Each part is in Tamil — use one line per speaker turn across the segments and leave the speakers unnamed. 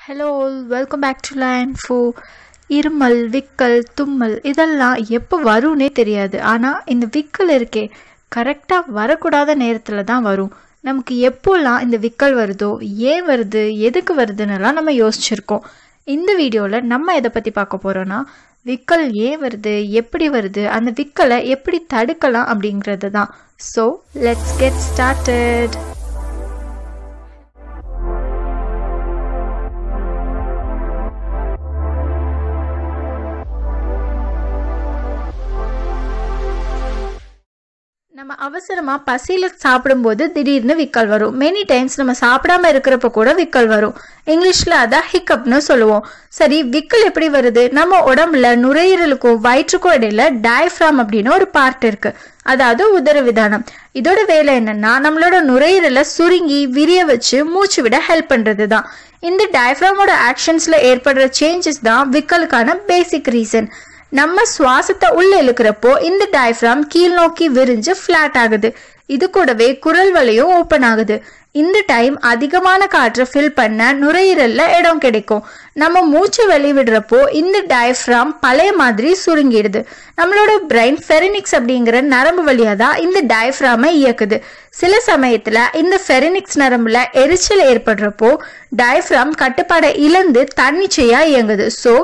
ஹலோ வெல்கம் பேக் டு லைன்ஃபோ. இருமல், விக்கல், தும்மல் இதெல்லாம் எப்போ வரும்னே தெரியாது. ஆனால் இந்த விக்கல் இருக்கே கரெக்டாக வரக்கூடாத நேரத்தில் தான் வரும். நமக்கு எப்போல்லாம் இந்த விக்கல் வருதோ, ஏன் வருது, எதுக்கு வருதுன்னெல்லாம் நம்ம யோசிச்சுருக்கோம். இந்த வீடியோவில் நம்ம எதை பற்றி பார்க்க போகிறோன்னா, விக்கல் ஏன் வருது, எப்படி வருது, அந்த விக்கலை எப்படி தடுக்கலாம் அப்படிங்கிறது தான். So let's get started. நம்ம அவசரமாக பசியில் சாப்பிடும்போது திடீர்னு விக்கல் வரும். மெனி டைம்ஸ் நம்ம சாப்பிடாம இருக்கிறப்ப கூட விக்கல் வரும். இங்கிலீஷில் அதான் ஹிக்கப்னு சொல்லுவோம். சரி, விக்கல் எப்படி வருது? நம்ம உடம்புல நுரையீரலுக்கும் வயிற்றுக்கும் இடையில டயஃப்ராம் அப்படின்னு ஒரு பார்ட் இருக்கு, அதாவது உதரவிதானம். இதோட வேலை என்னன்னா, நம்மளோட நுரையீரலை சுருங்கி விரிய வச்சு மூச்சு விட ஹெல்ப் பண்றது தான். இந்த டயஃப்ராமோட ஆக்ஷன்ஸ்ல ஏற்படுற சேஞ்சஸ் தான் விக்கலுக்கான பேசிக் ரீசன். நம்ம சுவாசத்தை உள்ள இழுக்கிறப்போ இந்த டயஃப்ராம் கீழ் நோக்கி விரிஞ்சு ஃபிளாட் ஆகுது. இது கூடவே குரல் வலையும் ஓப்பன் ஆகுது. இந்த டைம் அதிகமான காற்றை ஃபில் பண்ண நுரையீரல்ல இடம் கிடைக்கும். நம்ம மூச்சு வெளிவிடுறப்போ இந்த டயஃப்ராம் பழைய மாதிரி சுருங்கிடுது. நம்மளோட பிரெயின் ஃபெரினிக்ஸ் அப்படிங்கிற நரம்பு வழியா தான் இந்த டயஃப்ராமை இயக்குது. சில சமயத்துல இந்த ஃபெரினிக்ஸ் நரம்புல எரிச்சல் ஏற்படுறப்போ டயஃப்ராம் கட்டுப்பாடை இழந்து தன்னிச்சையா இயங்குது. ஸோ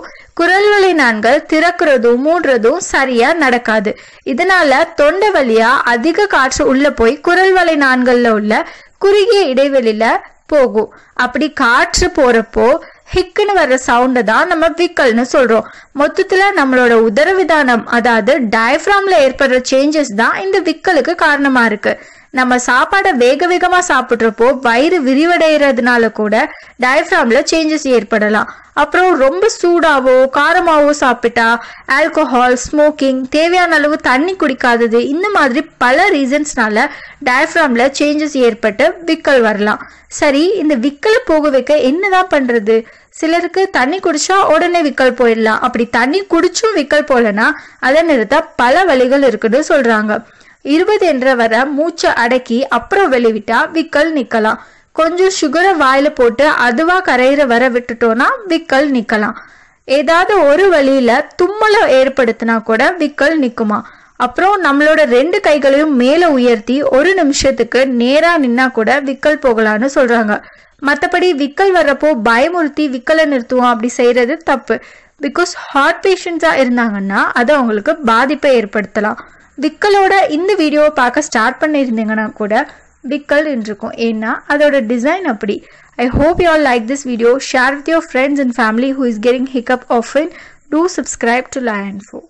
குரல் வலை நாண்கள் திறக்கிறதும் மூடுறதும் சரியா நடக்காது. இதனால தொண்டை வழியா அதிக காற்று உள்ள போய் குரல் வலை நாண்கள்ல உள்ள குறுகிய இடைவெளியில போகும். அப்படி காற்று போறப்போ ஹிக்குன்னு வர்ற சவுண்டை தான் நம்ம விக்கல்னு சொல்றோம். மொத்தத்துல நம்மளோட உதரவிதானம், அதாவது டயஃப்ராம்ல ஏற்படுற சேஞ்சஸ் தான் இந்த விக்கலுக்கு காரணமா இருக்கு. நம்ம சாப்பாடை வேக வேகமா சாப்பிட்றப்போ வயிறு விரிவடைகிறதுனால கூட டயஃப்ராம்ல சேஞ்சஸ் ஏற்படலாம். அப்புறம் ரொம்ப சூடாவோ காரமாவோ சாப்பிட்டா, ஆல்கோஹால், ஸ்மோக்கிங், தேவையான அளவு தண்ணி குடிக்காதது, இந்த மாதிரி பல ரீசன்ஸ்னால டயஃப்ராம்ல சேஞ்சஸ் ஏற்பட்டு விக்கல் வரலாம். சரி, இந்த விக்கலை போக வைக்க என்னதான் பண்றது? சிலருக்கு தண்ணி குடிச்சா உடனே விக்கல் போயிடலாம். அப்படி தண்ணி குடிச்சும் விக்கல் போலனா அதை நிறுத்த பல வழிகள் இருக்குன்னு சொல்றாங்க. 20 என்ற வர மூச்சை அடக்கி அப்புறம் வெளிவிட்டா விக்கல் நிக்கலாம். கொஞ்சம் சுகரை வாயில போட்டு அதுவா கரையிற வர விட்டுட்டோம்னா விக்கல் நிக்கலாம். ஏதாவது ஒரு வழியில தும்மலை ஏற்படுத்தினா கூட விக்கல் நிக்குமா. அப்புறம் நம்மளோட 2 கைகளையும் மேல உயர்த்தி 1 நிமிஷத்துக்கு நேரா நின்னா கூட விக்கல் போகலான்னு சொல்றாங்க. மற்றபடி விக்கல் வர்றப்போ பயமுறுத்தி விக்கலை நிறுத்துவோம் அப்படி செய்யறது தப்பு. பிகாஸ் ஹார்ட் பேஷண்ட்ஸா இருந்தாங்கன்னா அது அவங்களுக்கு பாதிப்பை ஏற்படுத்தலாம். விக்கலோட இந்த வீடியோவை பார்க்க ஸ்டார்ட் பண்ணியிருந்தீங்கன்னா கூட விக்கல் இருக்கும், ஏன்னா அதோட டிசைன் அப்படி. I hope you all like this video. Share with your friends and family who is getting hiccup often. Do subscribe to Lion Info.